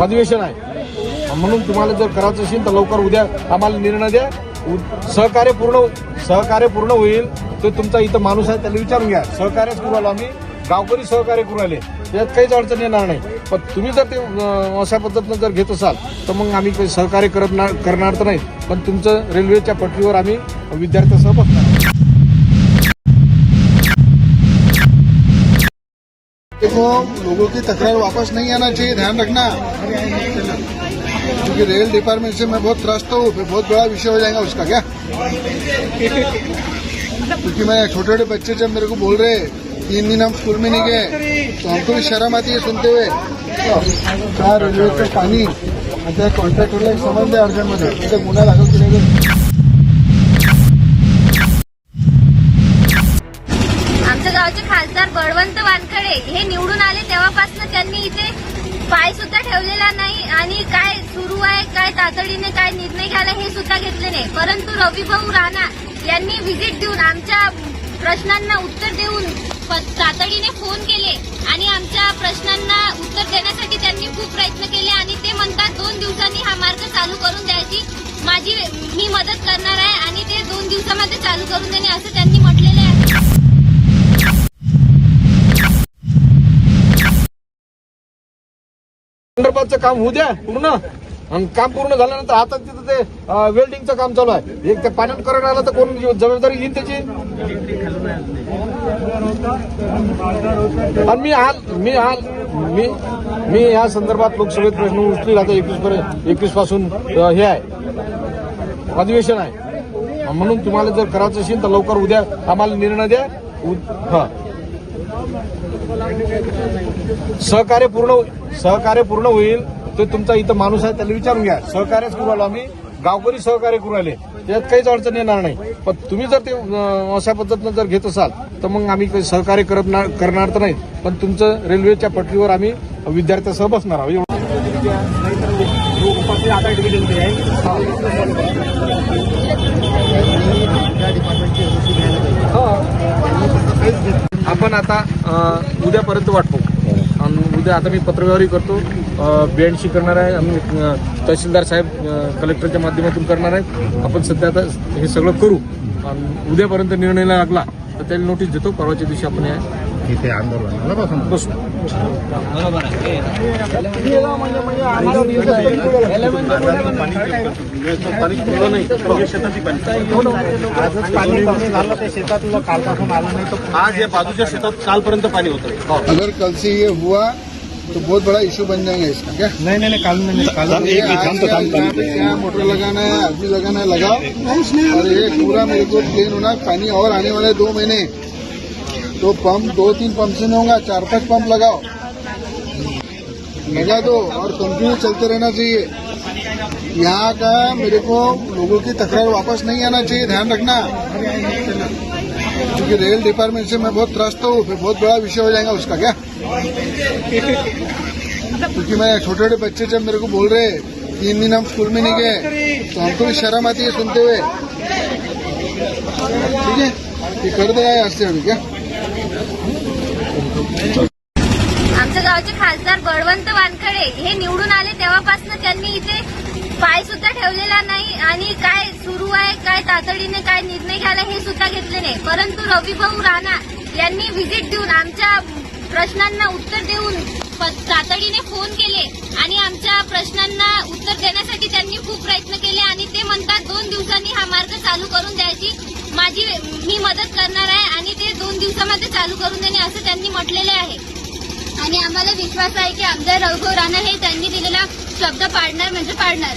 अधिवेशन आहे, म्हणून तुम्हाला जर करायचं असेल तर लवकर उद्या आम्हाला निर्णय द्या. सहकार्य पूर्ण होईल. तो तुमचा इथं माणूस आहे त्याला विचारून घ्या. सहकार्यच करू आलो आम्ही, गावकरी सहकार्य करू आले, त्यात काहीच अडचण येणार नाही. पण तुम्ही जर ते अशा पद्धतीनं जर घेत असाल तर मग आम्ही काही सहकार्य करणार तर नाही. पण तुमचं रेल्वेच्या पटरीवर आम्ही विद्यार्थ्यांसह बसणार. देखो, लोगों की तकरार वापस नहीं आना चाहिए, ध्यान रखना, क्योंकि रेल डिपार्टमेंट से मैं बहुत त्रस्त हूँ, फिर बहुत बड़ा विषय हो जाएगा उसका क्या. क्योंकि मैं छोटे छोटे बच्चे जब मेरे को बोल रहे 3 दिन हम स्कूल में नहीं गए तो हमको भी शर्म आती है सुनते हुए. क्या रेल्वेचं पाणी आता कॉन्ट्रॅक्टरला एक समज द्या अर्जंटमध्ये, तिथे गुन्हा दाखल केला. आमच्या गावचे खासदार बळवंत वानखडे हे निवडून आले तेव्हापासून त्यांनी इथे पाय सुद्धा ठेवलेला नाही आणि काय सुरू आहे, काय तातडीने काय निर्णय घ्यायला हे सुद्धा घेतले नाही. परंतु रविभाऊ राणा यांनी व्हिजिट देऊन आमच्या प्रश्नांना उत्तर देऊन तातडीने फोन केले आणि आमच्या प्रश्नांना उत्तर देण्यासाठी त्यांनी खूप प्रयत्न केले आणि ते म्हणतात 2 दिवसांनी हा मार्ग चालू करून द्यायची मी मदत करणार आहे आणि ते 2 दिवसामध्ये चालू करून देणे असं त्यांनी म्हटलेले आहे. संदर्भाचं काम होऊ द्या पूर्ण, आणि काम पूर्ण झाल्यानंतर आता तिथं ते वेल्डिंगचं काम चालू आहे. एक ते पाण्यात करंट आलं तर कोण जबाबदारी घेईन त्याची. आणि मी या संदर्भात लोकसभेत प्रश्न उचलेला आता 21 पासून हे आहे अधिवेशन आहे, म्हणून तुम्हाला जर करायचं असेल तर लवकर उद्या आम्हाला निर्णय द्या. सहकार्य पूर्ण होईल. तो तुमचा इथं माणूस आहे त्याला विचारून घ्या. सहकार्यच करू आलो आम्ही, गावकरी सहकार्य करू आले, त्यात काहीच अडचण येणार नाही. पण तुम्ही जर ते अशा पद्धतीनं जर घेत असाल तर मग आम्ही काही सहकार्य करणार तर नाही. पण तुमचं रेल्वेच्या पटरीवर आम्ही विद्यार्थ्यांसह बसणार आहोत. आपण आता उद्यापर्यंत वाट पाहू. आणि उद्या आता मी पत्रव्यवहारही करतो, BNC करणार आहे, आम्ही तहसीलदार साहेब कलेक्टरच्या माध्यमातून करणार आहेत. आपण सध्या आता हे सगळं करू आणि उद्यापर्यंत निर्णय लागला तर त्याला नोटीस देतो. परवाच्या दिवशी आपण इथे आंदोलनाला बसू. शेतातलं कालपासून आलं नाही तर आज या बाजूच्या शेतात कालपर्यंत पाणी होतं. अगर कल से ये हुआ तो बहुत बड़ा इशू बन जाएगा इसका क्या. नहीं कल क्या मोटर लगाना है, आदमी लगाना है, लगाओ. और ये पूरा मेरे को क्लीन होना. पानी और आने वाले 2 महीने तो पंप 2-3 पंप से नहीं होगा, 4-5 पंप लगाओ, लगा दो और कंटिन्यू चलते रहना चाहिए. यहाँ का मेरे को लोगों की तकरार वापस नहीं आना चाहिए, ध्यान रखना, क्योंकि रेल डिपार्टमेंट से मैं बहुत त्रस्त हूँ, फिर बहुत बड़ा विषय हो जाएगा उसका क्या. क्योंकि मैं छोटे छोटे बच्चे जब मेरे को बोल रहे 3 दिन हम स्कूल में नहीं गए तो हमको भी शर्म आती है सुनते हुए. ठीक है, ये कर दे आज से अभी क्या. आमच्या गावचे खासदार बळवंत वानखडे हे निवडून आले तेव्हापासून त्यांनी इथे पाय सुद्धा ठेवलेला नाही आणि काय सुरू आहे, काय तातडीने काय निर्णय घ्यायला हे सुद्धा घेतले नाही. परंतु रविभाऊ राणा यांनी व्हिजिट देऊन आमच्या प्रश्नांना उत्तर देऊन तातडीने फोन केले आणि आमच्या प्रश्नांना उत्तर देण्यासाठी त्यांनी खूप प्रयत्न केले आणि ते म्हणतात 2 दिवसांनी हा मार्ग चालू करून द्यायची मी मदत करणार आहे आणि ते 2 दिवसामध्ये चालू करून देणे असं त्यांनी म्हटलेले आहे. आणि आम्हाला विश्वास आहे की आमदार रविभाऊ राणा हे त्यांनी दिलेला शब्द पाळणार म्हणजे पाळणार.